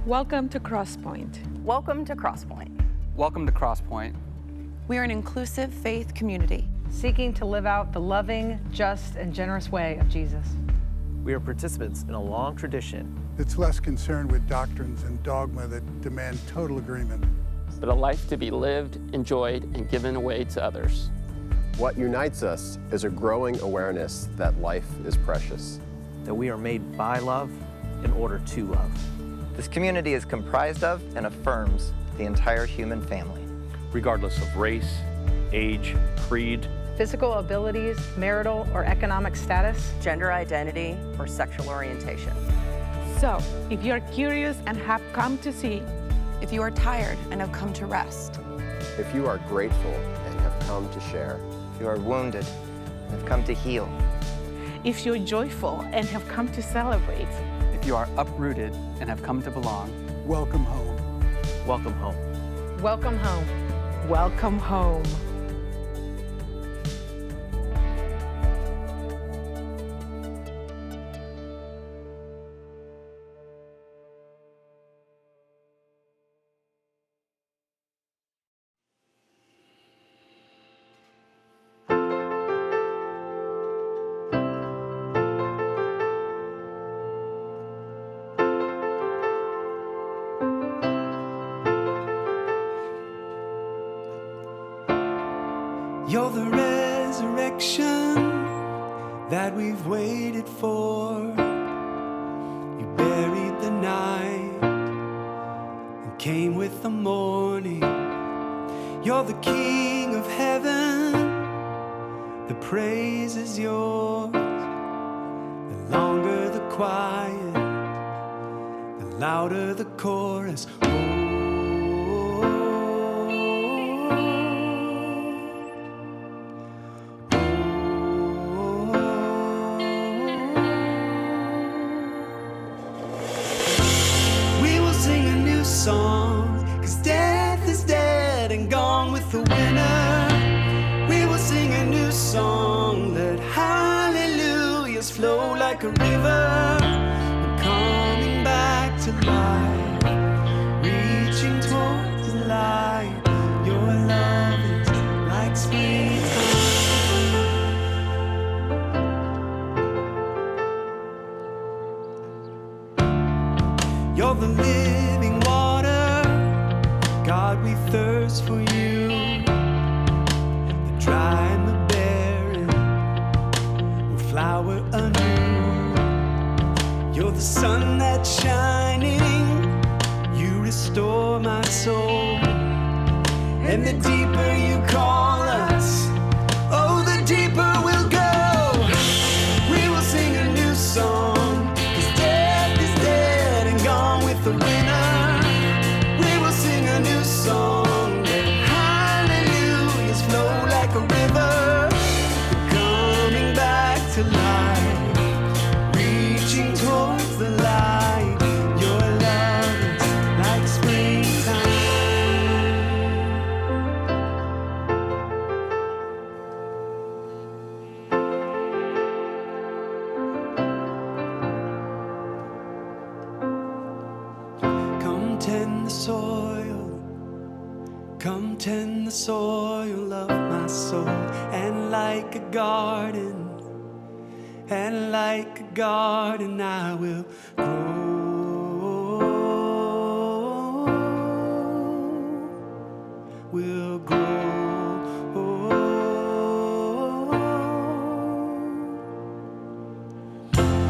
Welcome to Crosspointe. Welcome to Crosspointe. Welcome to Crosspointe. We are an inclusive faith community seeking to live out the loving, just, and generous way of Jesus. We are participants in a long tradition that's less concerned with doctrines and dogma that demand total agreement, but a life to be lived, enjoyed, and given away to others. What unites us is a growing awareness that life is precious. That we are made by love in order to love. This community is comprised of and affirms the entire human family. Regardless of race, age, creed, physical abilities, marital or economic status, gender identity, or sexual orientation. So, if you're curious and have come to see, if you are tired and have come to rest, if you are grateful and have come to share, if you are wounded and have come to heal, if you're joyful and have come to celebrate, if you are uprooted and have come to belong, welcome home. Welcome home. Welcome home. Welcome home. You're the resurrection that we've waited for. You buried the night and came with the morning. You're the King of heaven, the praise is yours. The longer the quiet, the louder the chorus. Song, 'cause death is dead and gone with the winner. We will sing a new song, let hallelujahs flow like a river. We're coming back to life, reaching towards the light. Your love is like springtime. You're the living God, we thirst for you. The dry and the barren will flower anew. You're the sun that's shining, you restore my soul. And the deeper you call us, oh, the deeper we'll go. We will sing a new song, 'cause death is dead and gone with the winner. A new song, let hallelujahs flow like a river. We're coming back to life, reaching towards the light. Your love is like springtime. Come tend the soil. Come tend the soil of my soul, and like a garden, I will grow, will grow.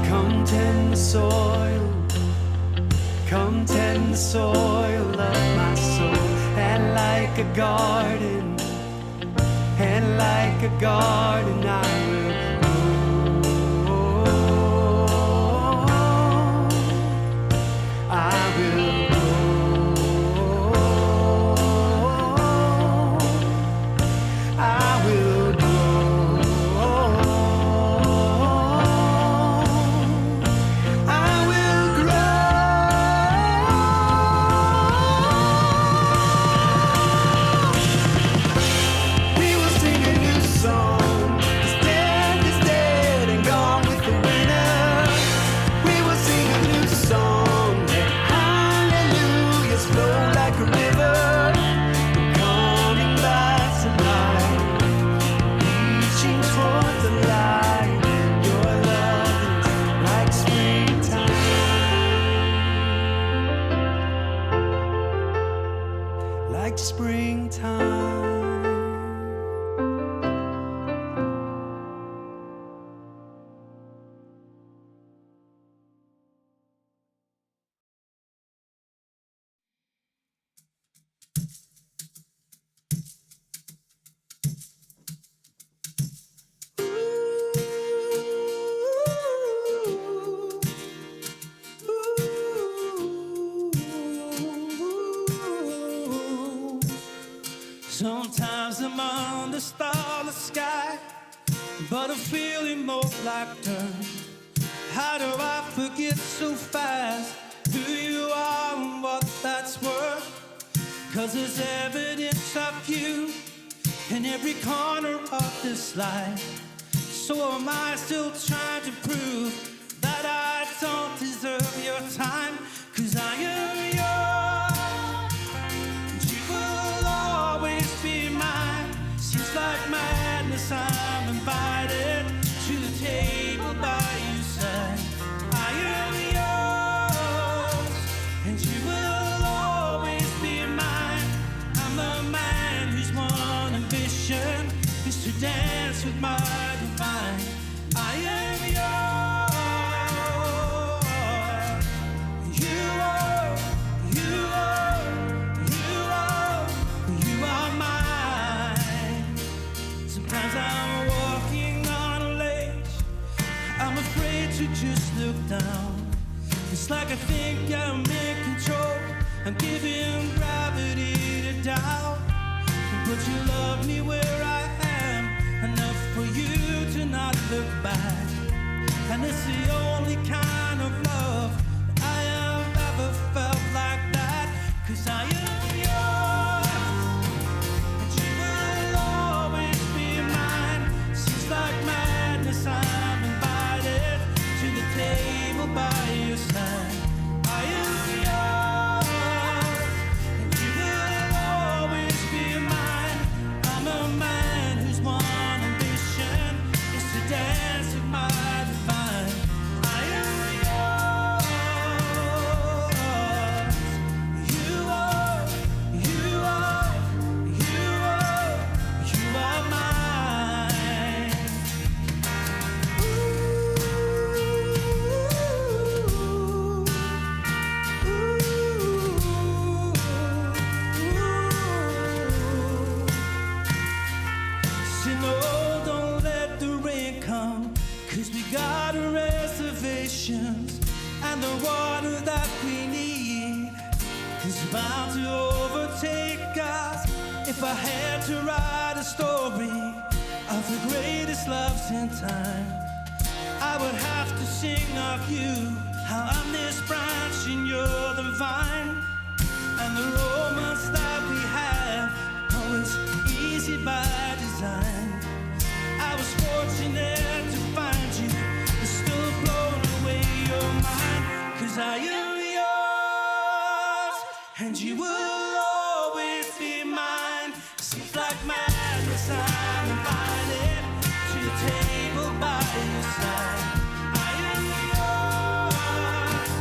Come tend the soil, come tend the soil of my soul. And like a garden, I will grow. I will grow. I will grow. I will grow. We will sing a new song, 'cause springtime. Sometimes I'm on the starless sky, but I'm feeling more like dirt. How do I forget so fast who you are and what that's worth? 'Cause there's evidence of you in every corner of this life. So am I still trying to prove that I don't deserve your time? 'Cause I am yours, and you will always be mine. Seems like madness, I'm invited to the table by your side. I am yours, and you will always be mine. I'm the man whose one ambition is to dance with my divine. I am yours. You are, you are, you are, you are mine. Sometimes I'm walking on a ledge, I'm afraid to just look down. It's like I think I'm in control, I'm giving gravity to doubt. But you love me where I am, enough for you to not look back. And it's the only kind of love that I have ever felt like that. 'Cause I am yours, and you will always be mine. Seems like madness, I'm invited to the table by your side. I am yours, and you will always be mine. I'm a man whose one ambition is to dance with my divine. I am yours. You are, you are, you are, you are mine. Say no, don't let the rain come, 'cause we got reservations, and the water that we need is about to overtake us. If I had to write a story of the greatest loves in time, I would have to sing of you, how I'm this branch and you're the vine. And the romance that we have, oh, it's easy by design. I was fortunate to find you, but still blown away your mind. 'Cause I am yours, and you will always be mine. Seems like madness, I'm invited to the table by your side. I am yours,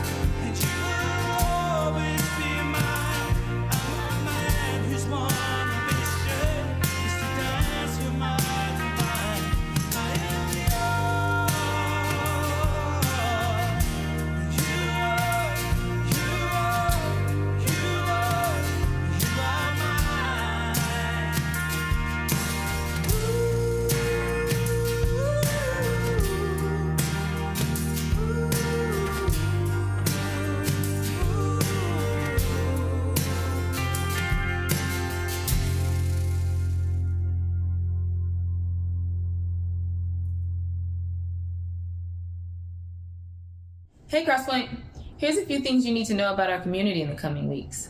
and you will always be mine. I'm a man whose one ambition is to dance with my divine. I am yours. You are, you are, you are, you are mine. Hey Crosspointe, here's a few things you need to know about our community in the coming weeks.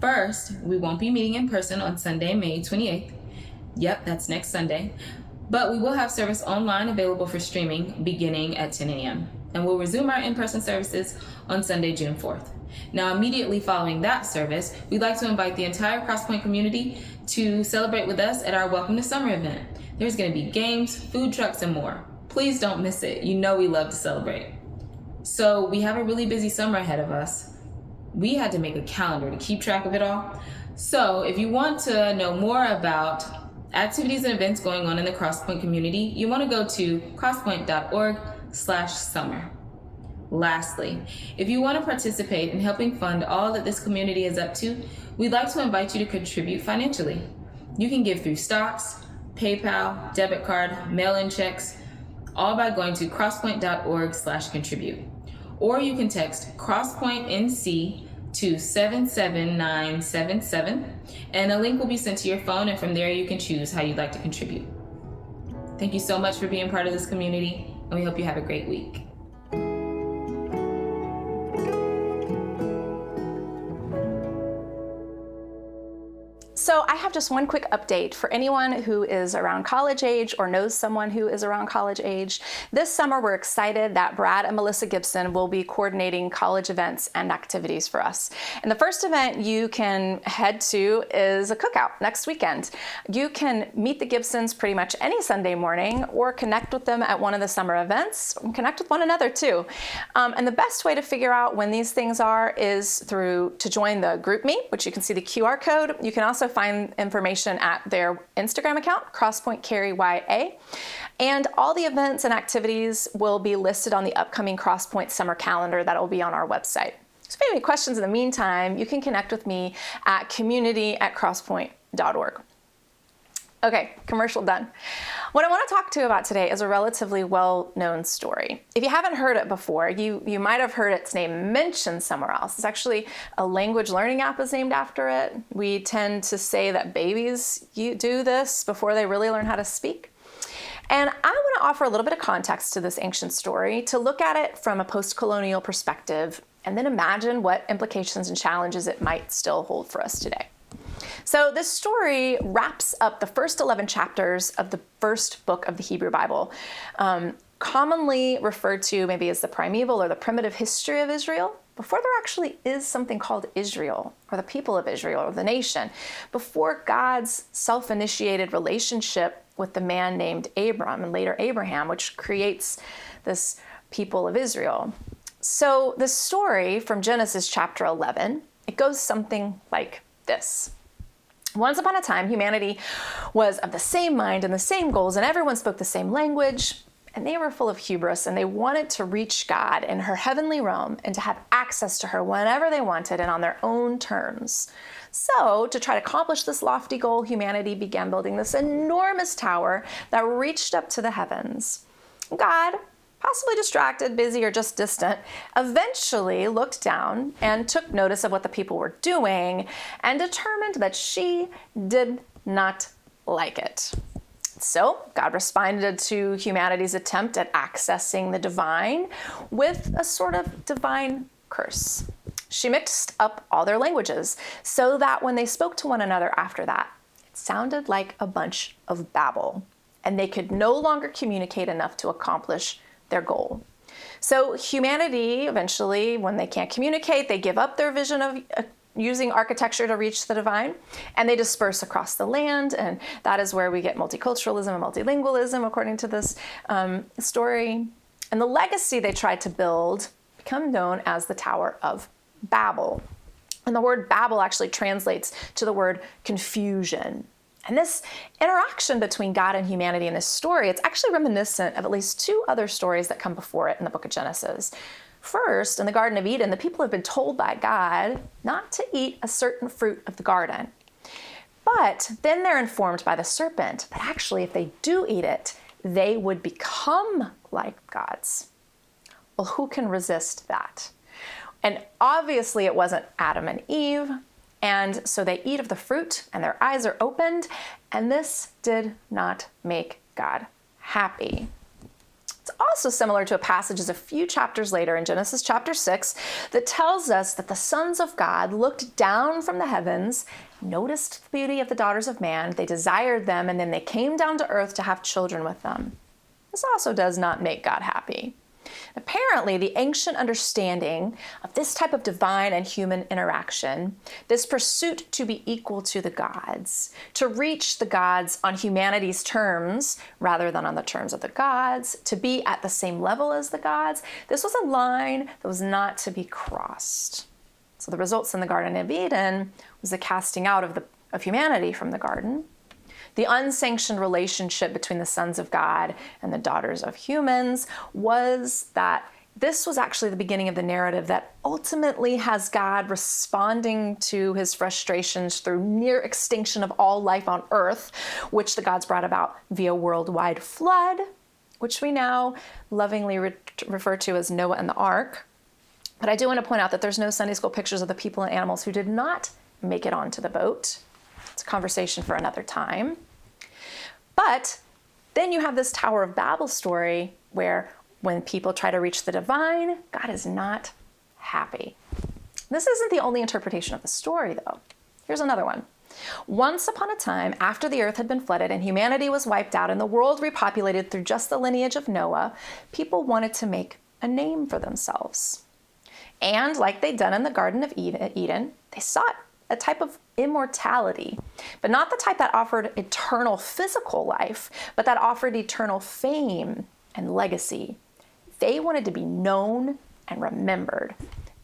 First, we won't be meeting in person on Sunday, May 28th. Yep, that's next Sunday. But we will have service online available for streaming beginning at 10 a.m. And we'll resume our in-person services on Sunday, June 4th. Now, immediately following that service, we'd like to invite the entire Crosspointe community to celebrate with us at our Welcome to Summer event. There's going to be games, food trucks, and more. Please don't miss it. You know we love to celebrate. So we have a really busy summer ahead of us. We had to make a calendar to keep track of it all. So if you want to know more about activities and events going on in the Crosspointe community, you want to go to crosspointe.org/summer. Lastly, if you want to participate in helping fund all that this community is up to, we'd like to invite you to contribute financially. You can give through stocks, PayPal, debit card, mail-in checks, all by going to crosspointe.org/contribute. Or you can text crosspointenc to 77977, and a link will be sent to your phone, and from there you can choose how you'd like to contribute. Thank you so much for being part of this community, and we hope you have a great week. So I have just one quick update for anyone who is around college age or knows someone who is around college age. This summer, we're excited that Brad and Melissa Gibson will be coordinating college events and activities for us. And the first event you can head to is a cookout next weekend. You can meet the Gibsons pretty much any Sunday morning or connect with them at one of the summer events, and connect with one another too. And the best way to figure out when these things are is to join the group meet, which you can see the QR code. You can also find information at their Instagram account, Crosspointe Cary YA. And all the events and activities will be listed on the upcoming Crosspointe summer calendar that will be on our website. So if you have any questions in the meantime, you can connect with me at community@crosspointe.org. Okay, commercial done. What I want to talk to you about today is a relatively well-known story. If you haven't heard it before, you might have heard its name mentioned somewhere else. It's actually a language learning app is named after it. We tend to say that babies do this before they really learn how to speak. And I want to offer a little bit of context to this ancient story to look at it from a post-colonial perspective and then imagine what implications and challenges it might still hold for us today. So this story wraps up the first 11 chapters of the first book of the Hebrew Bible, commonly referred to maybe as the primeval or the primitive history of Israel, before there actually is something called Israel, or the people of Israel, or the nation, before God's self-initiated relationship with the man named Abram and later Abraham, which creates this people of Israel. So the story from Genesis chapter 11, it goes something like this. Once upon a time, humanity was of the same mind and the same goals, and everyone spoke the same language, and they were full of hubris, and they wanted to reach God in her heavenly realm and to have access to her whenever they wanted and on their own terms. So, to try to accomplish this lofty goal, humanity began building this enormous tower that reached up to the heavens. God, possibly distracted, busy, or just distant, eventually looked down and took notice of what the people were doing and determined that she did not like it. So God responded to humanity's attempt at accessing the divine with a sort of divine curse. She mixed up all their languages so that when they spoke to one another after that, it sounded like a bunch of babble, and they could no longer communicate enough to accomplish their goal. So humanity eventually, when they can't communicate, they give up their vision of using architecture to reach the divine, and they disperse across the land, and that is where we get multiculturalism and multilingualism, according to this story. And the legacy they tried to build became known as the Tower of Babel. And the word Babel actually translates to the word confusion. And this interaction between God and humanity in this story, it's actually reminiscent of at least two other stories that come before it in the book of Genesis. First, in the Garden of Eden, the people have been told by God not to eat a certain fruit of the garden. But then they're informed by the serpent that actually if they do eat it, they would become like gods. Well, who can resist that? And obviously it wasn't Adam and Eve. And so they eat of the fruit and their eyes are opened, and this did not make God happy. It's also similar to a passage a few chapters later in Genesis chapter 6 that tells us that the sons of God looked down from the heavens, noticed the beauty of the daughters of man, they desired them, and then they came down to earth to have children with them. This also does not make God happy. Apparently, the ancient understanding of this type of divine and human interaction, this pursuit to be equal to the gods, to reach the gods on humanity's terms rather than on the terms of the gods, to be at the same level as the gods, this was a line that was not to be crossed. So the results in the Garden of Eden was the casting out of humanity from the garden, the unsanctioned relationship between the sons of God and the daughters of humans. Was that this was actually the beginning of the narrative that ultimately has God responding to his frustrations through near extinction of all life on earth, which the gods brought about via worldwide flood, which we now lovingly refer to as Noah and the Ark. But I do want to point out that there's no Sunday school pictures of the people and animals who did not make it onto the boat. It's a conversation for another time. But then you have this Tower of Babel story where when people try to reach the divine, God is not happy. This isn't the only interpretation of the story, though. Here's another one. Once upon a time, after the earth had been flooded and humanity was wiped out and the world repopulated through just the lineage of Noah, people wanted to make a name for themselves. And like they'd done in the Garden of Eden, they sought a type of immortality, but not the type that offered eternal physical life, but that offered eternal fame and legacy. They wanted to be known and remembered.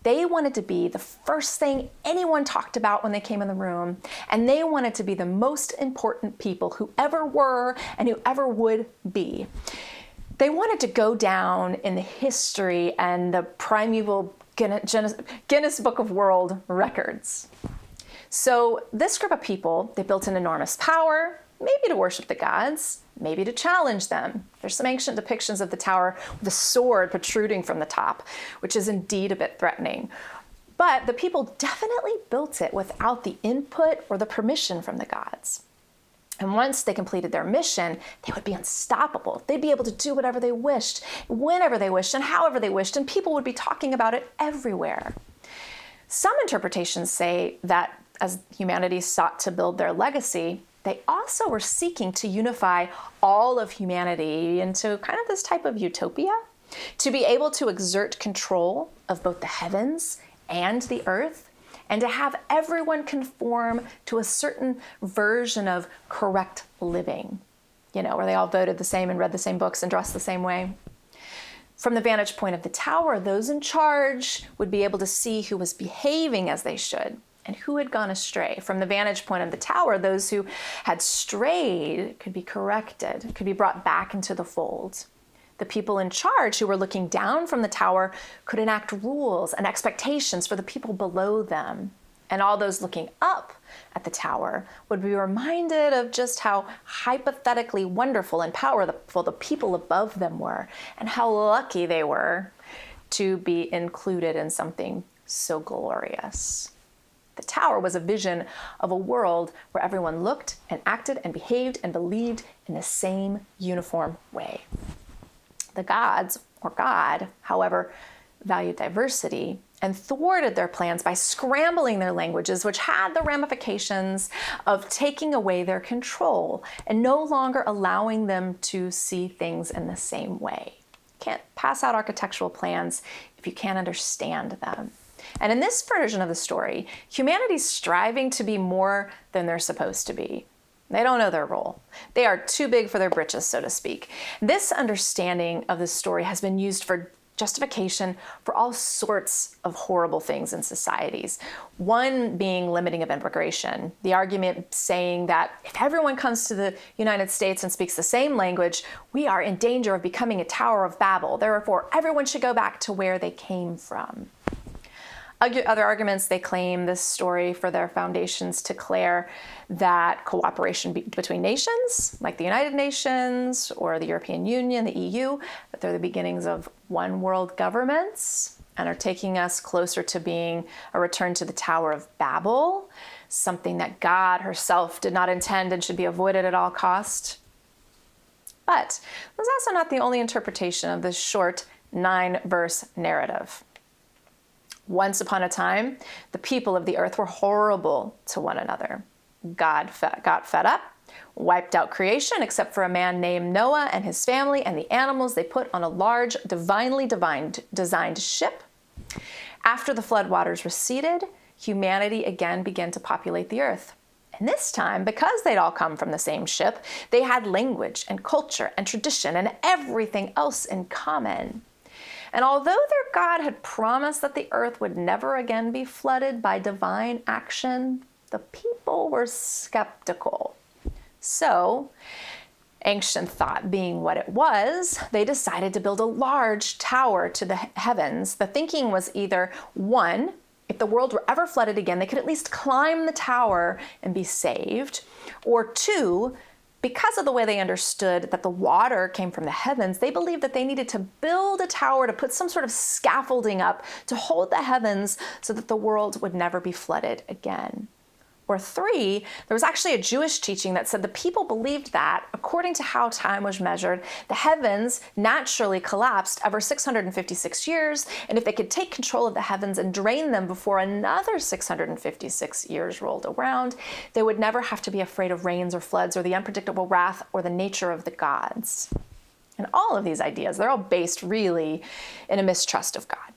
They wanted to be the first thing anyone talked about when they came in the room, and they wanted to be the most important people who ever were and who ever would be. They wanted to go down in the history and the primeval Guinness Book of World Records. So this group of people, they built an enormous power, maybe to worship the gods, maybe to challenge them. There's some ancient depictions of the tower with a sword protruding from the top, which is indeed a bit threatening. But the people definitely built it without the input or the permission from the gods. And once they completed their mission, they would be unstoppable. They'd be able to do whatever they wished, whenever they wished, and however they wished, and people would be talking about it everywhere. Some interpretations say that as humanity sought to build their legacy, they also were seeking to unify all of humanity into kind of this type of utopia, to be able to exert control of both the heavens and the earth, and to have everyone conform to a certain version of correct living, where they all voted the same and read the same books and dressed the same way. From the vantage point of the tower, those in charge would be able to see who was behaving as they should and who had gone astray. From the vantage point of the tower, those who had strayed could be corrected, could be brought back into the fold. The people in charge who were looking down from the tower could enact rules and expectations for the people below them. And all those looking up at the tower would be reminded of just how hypothetically wonderful and powerful the people above them were, and how lucky they were to be included in something so glorious. The tower was a vision of a world where everyone looked and acted and behaved and believed in the same uniform way. The gods, or God, however, valued diversity and thwarted their plans by scrambling their languages, which had the ramifications of taking away their control and no longer allowing them to see things in the same way. You can't pass out architectural plans if you can't understand them. And in this version of the story, humanity's striving to be more than they're supposed to be. They don't know their role. They are too big for their britches, so to speak. This understanding of the story has been used for justification for all sorts of horrible things in societies. One being limiting of immigration. The argument saying that if everyone comes to the United States and speaks the same language, we are in danger of becoming a Tower of Babel. Therefore, everyone should go back to where they came from. Other arguments, they claim this story for their foundations to declare that cooperation between nations, like the United Nations or the European Union, the EU, that they're the beginnings of one world governments and are taking us closer to being a return to the Tower of Babel, something that God herself did not intend and should be avoided at all cost. But that's also not the only interpretation of this short 9-verse narrative. Once upon a time, the people of the earth were horrible to one another. God got fed up, wiped out creation except for a man named Noah and his family and the animals they put on a large, divinely designed ship. After the flood waters receded, humanity again began to populate the earth. And this time, because they'd all come from the same ship, they had language and culture and tradition and everything else in common. And although their God had promised that the earth would never again be flooded by divine action, the people were skeptical. So, ancient thought being what it was, they decided to build a large tower to the heavens. The thinking was either, one, if the world were ever flooded again, they could at least climb the tower and be saved. Or two, because of the way they understood that the water came from the heavens, they believed that they needed to build a tower to put some sort of scaffolding up to hold the heavens so that the world would never be flooded again. Or three, there was actually a Jewish teaching that said the people believed that, according to how time was measured, the heavens naturally collapsed every 656 years, and if they could take control of the heavens and drain them before another 656 years rolled around, they would never have to be afraid of rains or floods or the unpredictable wrath or the nature of the gods. And all of these ideas, they're all based really in a mistrust of God.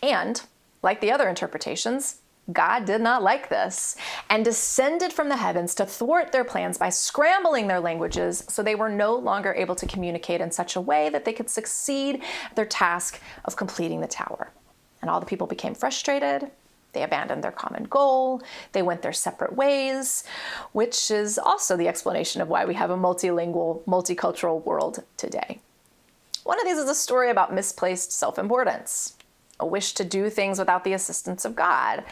And, like the other interpretations, God did not like this and descended from the heavens to thwart their plans by scrambling their languages so they were no longer able to communicate in such a way that they could succeed at their task of completing the tower. And all the people became frustrated. They abandoned their common goal. They went their separate ways, which is also the explanation of why we have a multilingual, multicultural world today. One of these is a story about misplaced self-importance, a wish to do things without the assistance of God.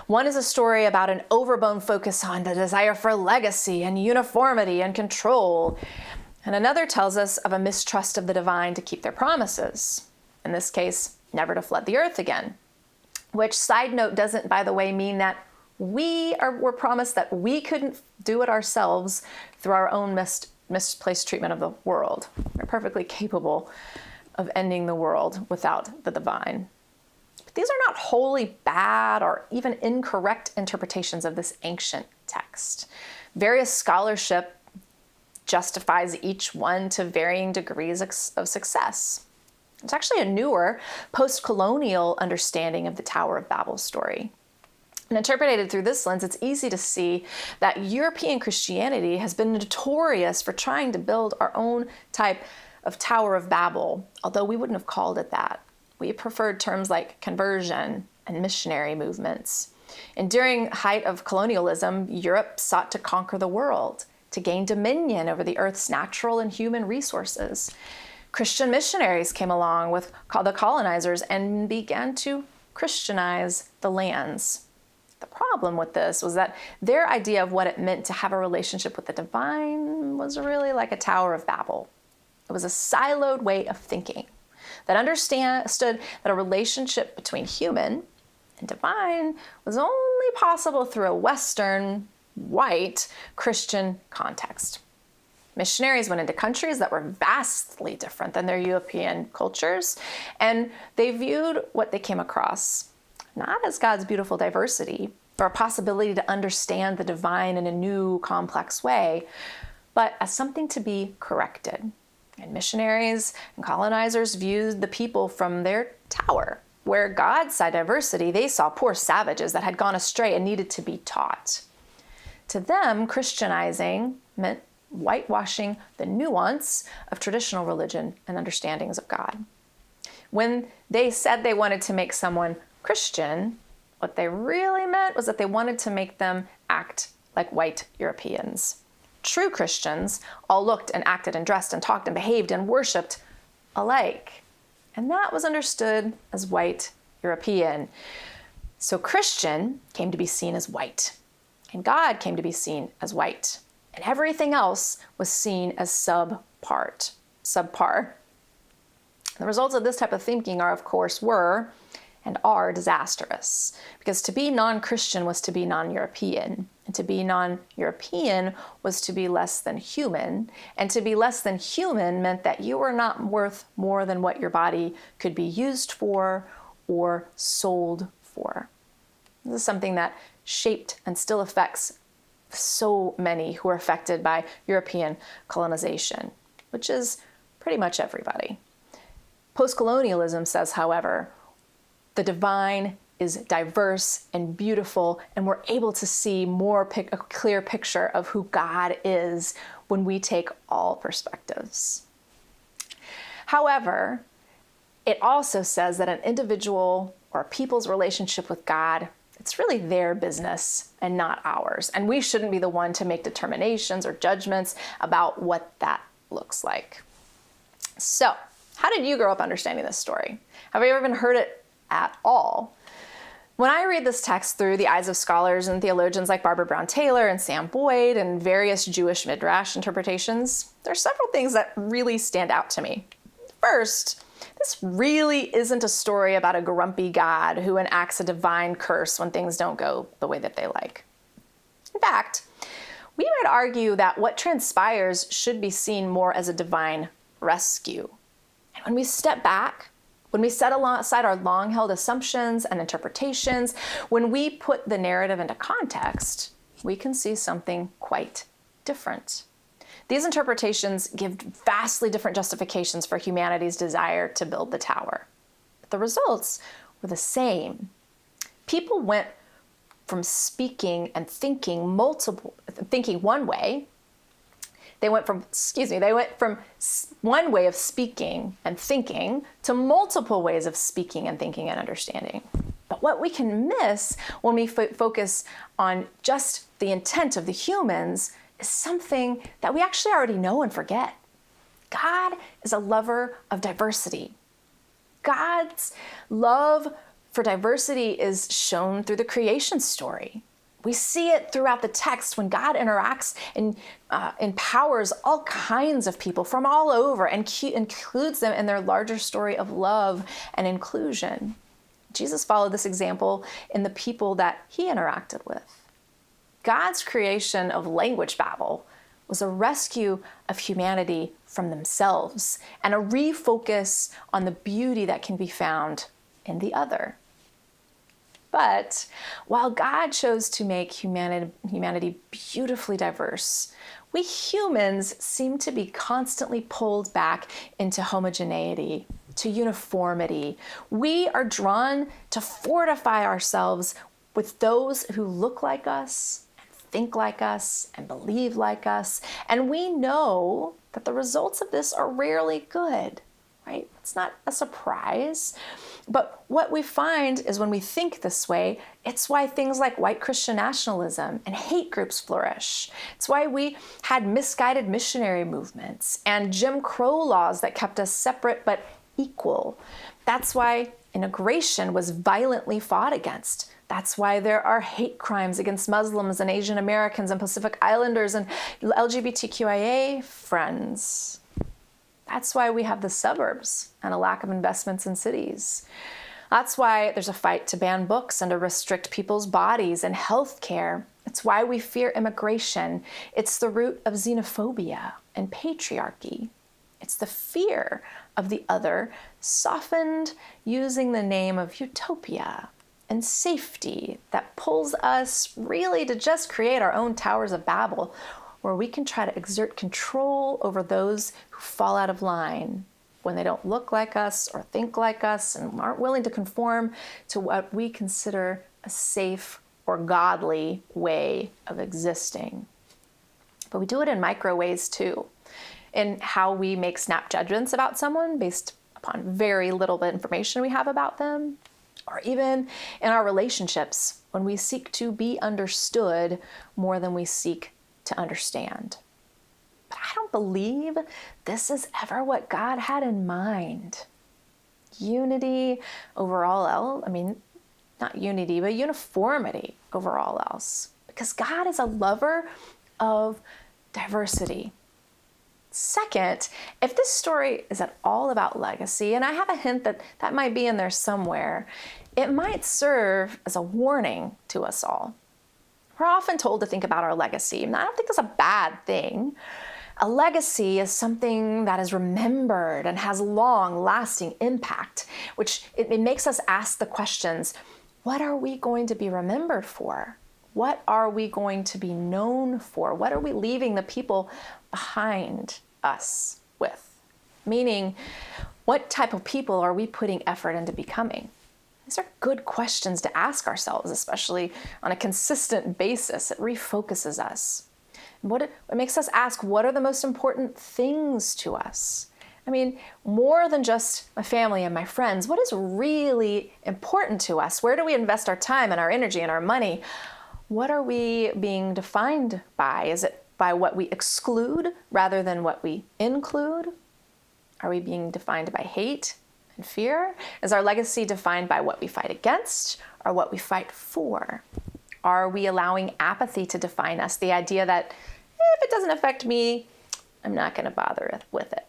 One is a story about an overblown focus on the desire for legacy and uniformity and control. And another tells us of a mistrust of the divine to keep their promises. In this case, never to flood the earth again. Which, side note, doesn't, by the way, mean that were promised that we couldn't do it ourselves through our own misplaced treatment of the world. We're perfectly capable of ending the world without the divine. These are not wholly bad or even incorrect interpretations of this ancient text. Various scholarship justifies each one to varying degrees of success. It's actually a newer, post-colonial understanding of the Tower of Babel story. And interpreted through this lens, it's easy to see that European Christianity has been notorious for trying to build our own type of Tower of Babel, although we wouldn't have called it that. We preferred terms like conversion and missionary movements. And during the height of colonialism, Europe sought to conquer the world, to gain dominion over the earth's natural and human resources. Christian missionaries came along with the colonizers and began to Christianize the lands. The problem with this was that their idea of what it meant to have a relationship with the divine was really like a Tower of Babel. It was a siloed way of thinking that understood that a relationship between human and divine was only possible through a Western, white, Christian context. Missionaries went into countries that were vastly different than their European cultures, and they viewed what they came across not as God's beautiful diversity or a possibility to understand the divine in a new, complex way, but as something to be corrected. And missionaries and colonizers viewed the people from their tower. Where God saw diversity, they saw poor savages that had gone astray and needed to be taught. To them, Christianizing meant whitewashing the nuance of traditional religion and understandings of God. When they said they wanted to make someone Christian, what they really meant was that they wanted to make them act like white Europeans. True Christians all looked and acted and dressed and talked and behaved and worshiped alike. And that was understood as white European. So Christian came to be seen as white, and God came to be seen as white, and everything else was seen as subpar. The results of this type of thinking were and are disastrous, because to be non-Christian was to be non-European, and to be non-European was to be less than human, and to be less than human meant that you were not worth more than what your body could be used for or sold for. This is something that shaped and still affects so many who are affected by European colonization, which is pretty much everybody. Post-colonialism says, however, the divine is diverse and beautiful, and we're able to see a clear picture of who God is when we take all perspectives. However, it also says that an individual or a people's relationship with God, it's really their business and not ours. And we shouldn't be the one to make determinations or judgments about what that looks like. So, how did you grow up understanding this story? Have you ever even heard it at all? When I read this text through the eyes of scholars and theologians like Barbara Brown Taylor and Sam Boyd and various Jewish midrash interpretations, there are several things that really stand out to me. First, this really isn't a story about a grumpy God who enacts a divine curse when things don't go the way that they like. In fact, we might argue that what transpires should be seen more as a divine rescue. And when we step back, when we set aside our long-held assumptions and interpretations, when we put the narrative into context, we can see something quite different. These interpretations give vastly different justifications for humanity's desire to build the tower. But the results were the same. People went from speaking and thinking one way. They went from one way of speaking and thinking to multiple ways of speaking and thinking and understanding. But what we can miss when we focus on just the intent of the humans is something that we actually already know and forget. God is a lover of diversity. God's love for diversity is shown through the creation story. We see it throughout the text when God interacts and empowers all kinds of people from all over and includes them in their larger story of love and inclusion. Jesus followed this example in the people that he interacted with. God's creation of language Babel was a rescue of humanity from themselves and a refocus on the beauty that can be found in the other. But while God chose to make humanity beautifully diverse, we humans seem to be constantly pulled back into homogeneity, to uniformity. We are drawn to fortify ourselves with those who look like us, and think like us, and believe like us. And we know that the results of this are rarely good, right? It's not a surprise. But what we find is when we think this way, it's why things like white Christian nationalism and hate groups flourish. It's why we had misguided missionary movements and Jim Crow laws that kept us separate but equal. That's why integration was violently fought against. That's why there are hate crimes against Muslims and Asian Americans and Pacific Islanders and LGBTQIA friends. That's why we have the suburbs and a lack of investments in cities. That's why there's a fight to ban books and to restrict people's bodies and health care. It's why we fear immigration. It's the root of xenophobia and patriarchy. It's the fear of the other, softened using the name of utopia and safety that pulls us really to just create our own towers of Babel, where we can try to exert control over those who fall out of line when they don't look like us or think like us and aren't willing to conform to what we consider a safe or godly way of existing. But we do it in micro ways too, in how we make snap judgments about someone based upon very little bit information we have about them, or even in our relationships when we seek to be understood more than we seek to understand. But I don't believe this is ever what God had in mind. Unity over all else, not unity, but uniformity over all else. Because God is a lover of diversity. Second, if this story is at all about legacy, and I have a hint that that might be in there somewhere, it might serve as a warning to us all. We're often told to think about our legacy, and I don't think that's a bad thing. A legacy is something that is remembered and has long-lasting impact, which it makes us ask the questions, what are we going to be remembered for? What are we going to be known for? What are we leaving the people behind us with? Meaning, what type of people are we putting effort into becoming? These are good questions to ask ourselves, especially on a consistent basis. It refocuses us. It makes us ask, what are the most important things to us? I mean, more than just my family and my friends, what is really important to us? Where do we invest our time and our energy and our money? What are we being defined by? Is it by what we exclude rather than what we include? Are we being defined by hate and fear? Is our legacy defined by what we fight against or what we fight for? Are we allowing apathy to define us? The idea that if it doesn't affect me, I'm not going to bother with it.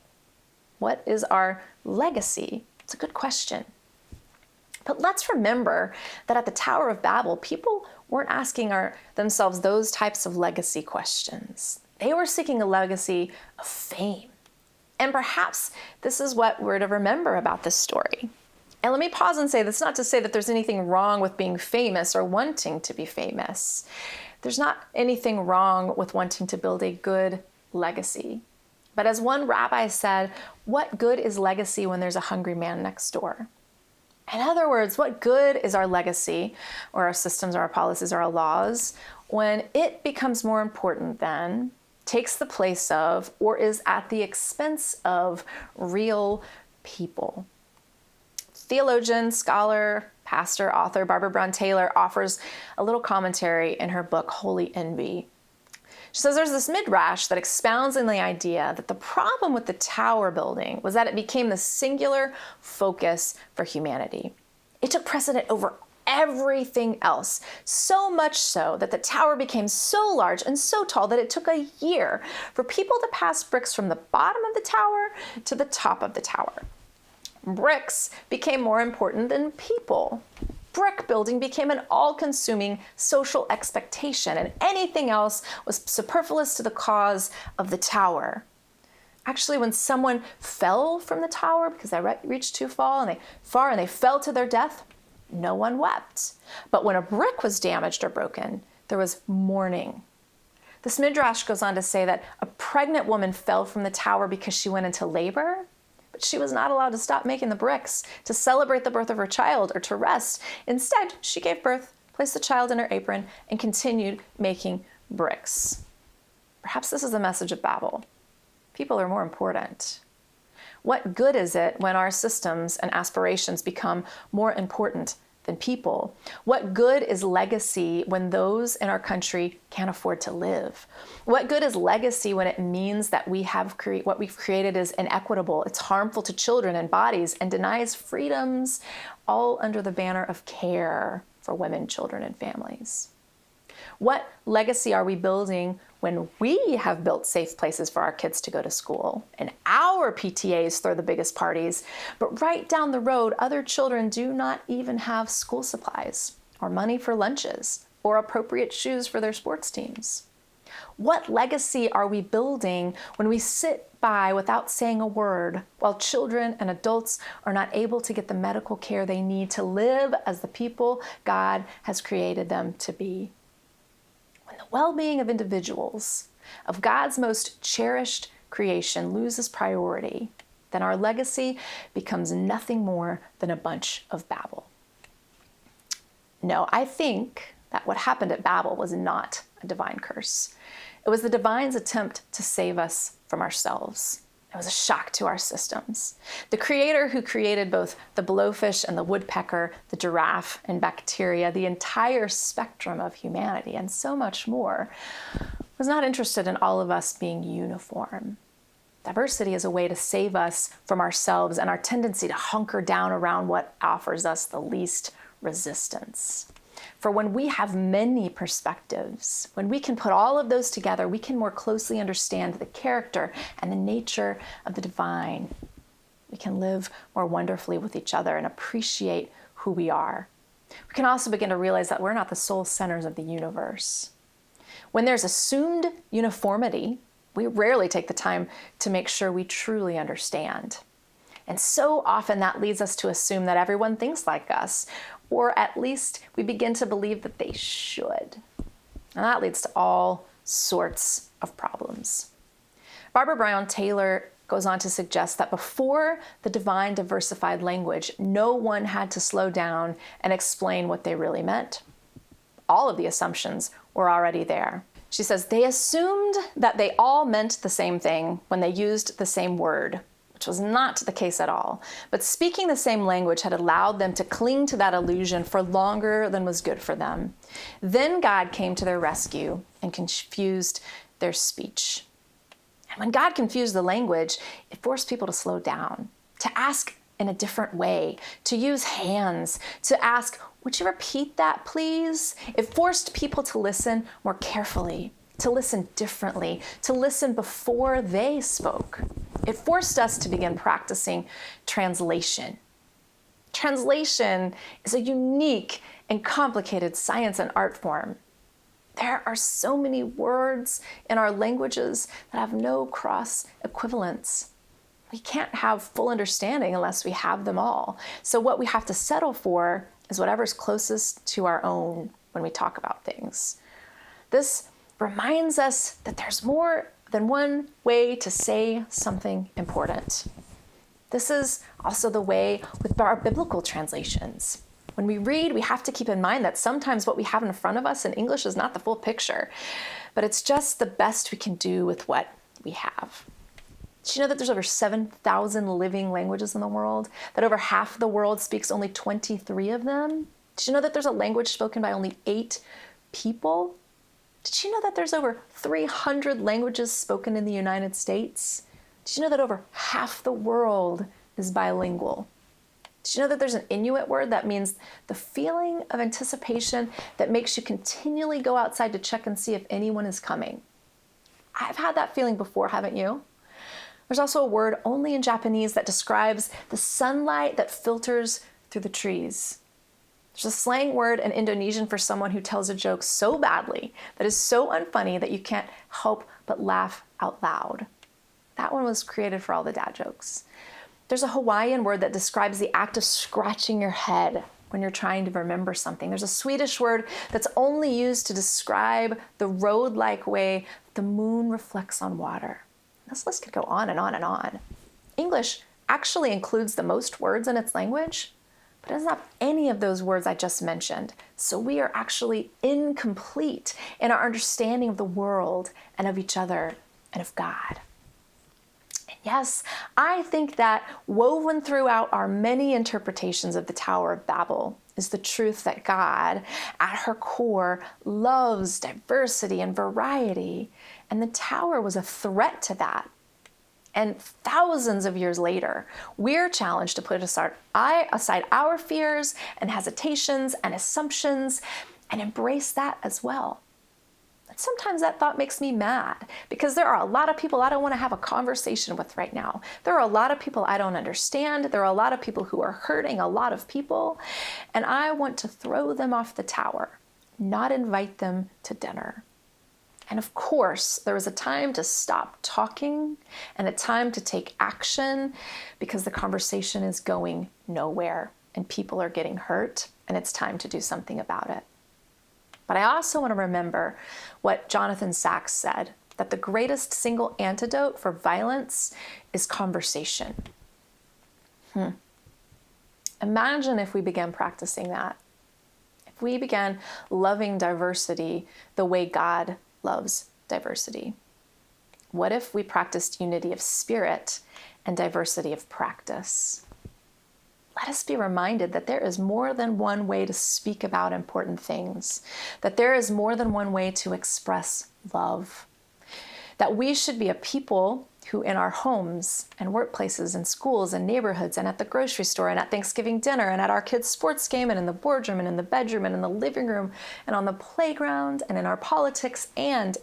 What is our legacy? It's a good question. But let's remember that at the Tower of Babel, people weren't asking themselves those types of legacy questions. They were seeking a legacy of fame. And perhaps this is what we're to remember about this story. And let me pause and say that's not to say that there's anything wrong with being famous or wanting to be famous. There's not anything wrong with wanting to build a good legacy. But as one rabbi said, what good is legacy when there's a hungry man next door? In other words, what good is our legacy or our systems or our policies or our laws when it becomes more important than, takes the place of, or is at the expense of real people? Theologian, scholar, pastor, author Barbara Brown Taylor offers a little commentary in her book, Holy Envy. She says there's this midrash that expounds on the idea that the problem with the tower building was that it became the singular focus for humanity. It took precedent over everything else, so much so that the tower became so large and so tall that it took a year for people to pass bricks from the bottom of the tower to the top of the tower. Bricks became more important than people. Brick building became an all-consuming social expectation, and anything else was superfluous to the cause of the tower. Actually, when someone fell from the tower because they reached too far and they fell to their death, no one wept. But when a brick was damaged or broken, there was mourning. This midrash goes on to say that a pregnant woman fell from the tower because she went into labor, but she was not allowed to stop making the bricks to celebrate the birth of her child or to rest. Instead, she gave birth, placed the child in her apron, and continued making bricks. Perhaps this is the message of Babel. People are more important. What good is it when our systems and aspirations become more important than people? What good is legacy when those in our country can't afford to live? What good is legacy when it means that what we've created is inequitable, it's harmful to children and bodies, and denies freedoms, all under the banner of care for women, children, and families? What legacy are we building when we have built safe places for our kids to go to school and our PTAs throw the biggest parties, but right down the road, other children do not even have school supplies or money for lunches or appropriate shoes for their sports teams? What legacy are we building when we sit by without saying a word while children and adults are not able to get the medical care they need to live as the people God has created them to be? When the well-being of individuals, of God's most cherished creation, loses priority, then our legacy becomes nothing more than a bunch of babble. No, I think that what happened at Babel was not a divine curse. It was the divine's attempt to save us from ourselves. It was a shock to our systems. The creator who created both the blowfish and the woodpecker, the giraffe and bacteria, the entire spectrum of humanity, and so much more, was not interested in all of us being uniform. Diversity is a way to save us from ourselves and our tendency to hunker down around what offers us the least resistance. For when we have many perspectives, when we can put all of those together, we can more closely understand the character and the nature of the divine. We can live more wonderfully with each other and appreciate who we are. We can also begin to realize that we're not the sole centers of the universe. When there's assumed uniformity, we rarely take the time to make sure we truly understand. And so often that leads us to assume that everyone thinks like us, or at least we begin to believe that they should. And that leads to all sorts of problems. Barbara Brown Taylor goes on to suggest that before the divine diversified language, no one had to slow down and explain what they really meant. All of the assumptions were already there. She says, they assumed that they all meant the same thing when they used the same word, which which was not the case at all. But speaking the same language had allowed them to cling to that illusion for longer than was good for them. Then God came to their rescue and confused their speech. And when God confused the language, it forced people to slow down, to ask in a different way, to use hands, to ask, "Would you repeat that, please?" It forced people to listen more carefully, to listen differently, to listen before they spoke. It forced us to begin practicing translation. Translation is a unique and complicated science and art form. There are so many words in our languages that have no cross equivalents. We can't have full understanding unless we have them all. So what we have to settle for is whatever's closest to our own when we talk about things. This reminds us that there's more than one way to say something important. This is also the way with our biblical translations. When we read, we have to keep in mind that sometimes what we have in front of us in English is not the full picture, but it's just the best we can do with what we have. Did you know that there's over 7,000 living languages in the world? That over half of the world speaks only 23 of them? Did you know that there's a language spoken by only 8 people? Did you know that there's over 300 languages spoken in the United States? Did you know that over half the world is bilingual? Did you know that there's an Inuit word that means the feeling of anticipation that makes you continually go outside to check and see if anyone is coming? I've had that feeling before, haven't you? There's also a word only in Japanese that describes the sunlight that filters through the trees. There's a slang word in Indonesian for someone who tells a joke so badly that is so unfunny that you can't help but laugh out loud. That one was created for all the dad jokes. There's a Hawaiian word that describes the act of scratching your head when you're trying to remember something. There's a Swedish word that's only used to describe the road-like way the moon reflects on water. This list could go on and on and on. English actually includes the most words in its language, but it doesn't have any of those words I just mentioned. So we are actually incomplete in our understanding of the world and of each other and of God. And yes, I think that woven throughout our many interpretations of the Tower of Babel is the truth that God, at her core, loves diversity and variety. And the tower was a threat to that. And thousands of years later, we're challenged to put aside our fears and hesitations and assumptions and embrace that as well. And sometimes that thought makes me mad because there are a lot of people I don't want to have a conversation with right now. There are a lot of people I don't understand. There are a lot of people who are hurting a lot of people. And I want to throw them off the tower, not invite them to dinner. And of course, there is a time to stop talking and a time to take action because the conversation is going nowhere and people are getting hurt and it's time to do something about it. But I also want to remember what Jonathan Sacks said, that the greatest single antidote for violence is conversation. Imagine if we began practicing that. If we began loving diversity the way God loves diversity. What if we practiced unity of spirit and diversity of practice? Let us be reminded that there is more than one way to speak about important things, that there is more than one way to express love, that we should be a people who in our homes and workplaces and schools and neighborhoods and at the grocery store and at Thanksgiving dinner and at our kids' sports game and in the boardroom and in the bedroom and in the living room and on the playground and in our politics and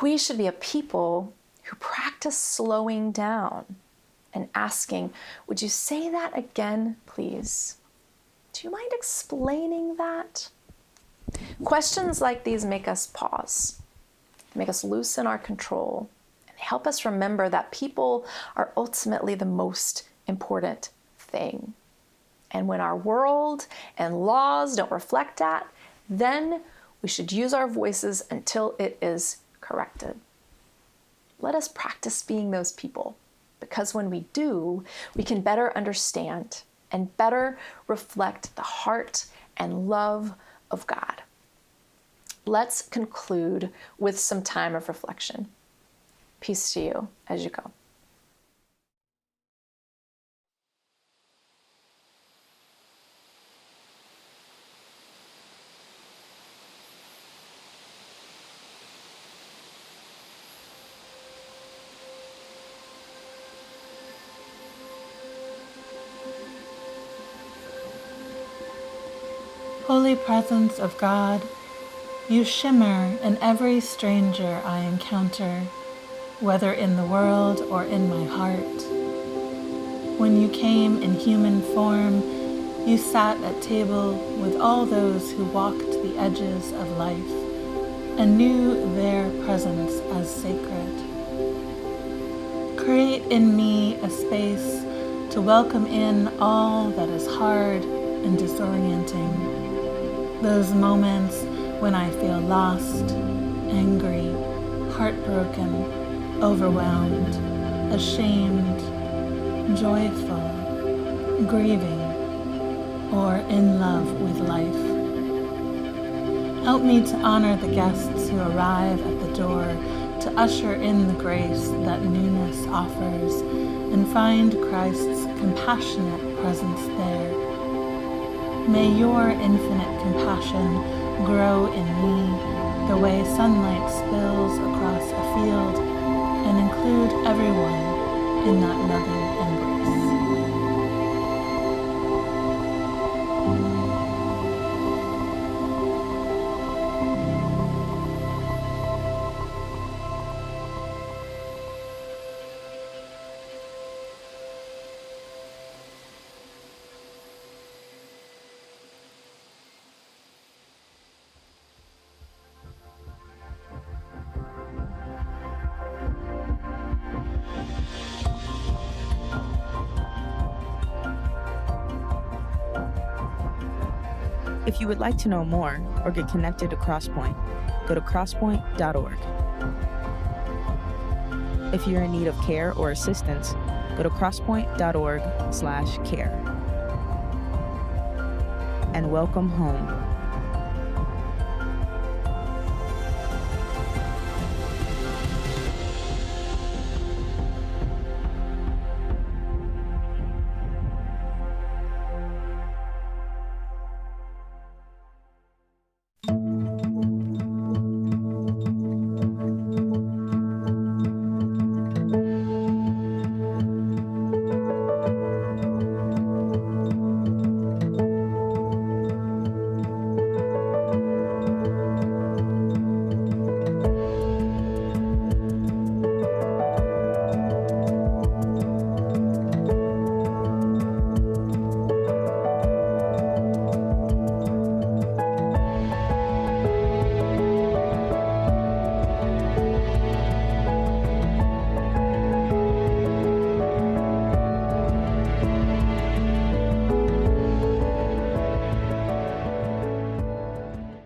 we should be a people who practice slowing down and asking, would you say that again, please? Do you mind explaining that? Questions like these make us pause. They make us loosen our control, and they help us remember that people are ultimately the most important thing. And when our world and laws don't reflect that, then we should use our voices until it is corrected. Let us practice being those people, because when we do, we can better understand and better reflect the heart and love of God. Let's conclude with some time of reflection. Peace to you as you go. Holy presence of God, you shimmer in every stranger I encounter, whether in the world or in my heart. When you came in human form, you sat at table with all those who walked the edges of life and knew their presence as sacred. Create in me a space to welcome in all that is hard and disorienting. Those moments when I feel lost, angry, heartbroken, overwhelmed, ashamed, joyful, grieving, or in love with life. Help me to honor the guests who arrive at the door, to usher in the grace that newness offers, and find Christ's compassionate presence there. May your infinite compassion grow in me the way sunlight spills across a field and include everyone in that loving embrace. If you would like to know more or get connected to Crosspointe, go to crosspointenc.org. If you're in need of care or assistance, go to crosspointe.org/care. And welcome home.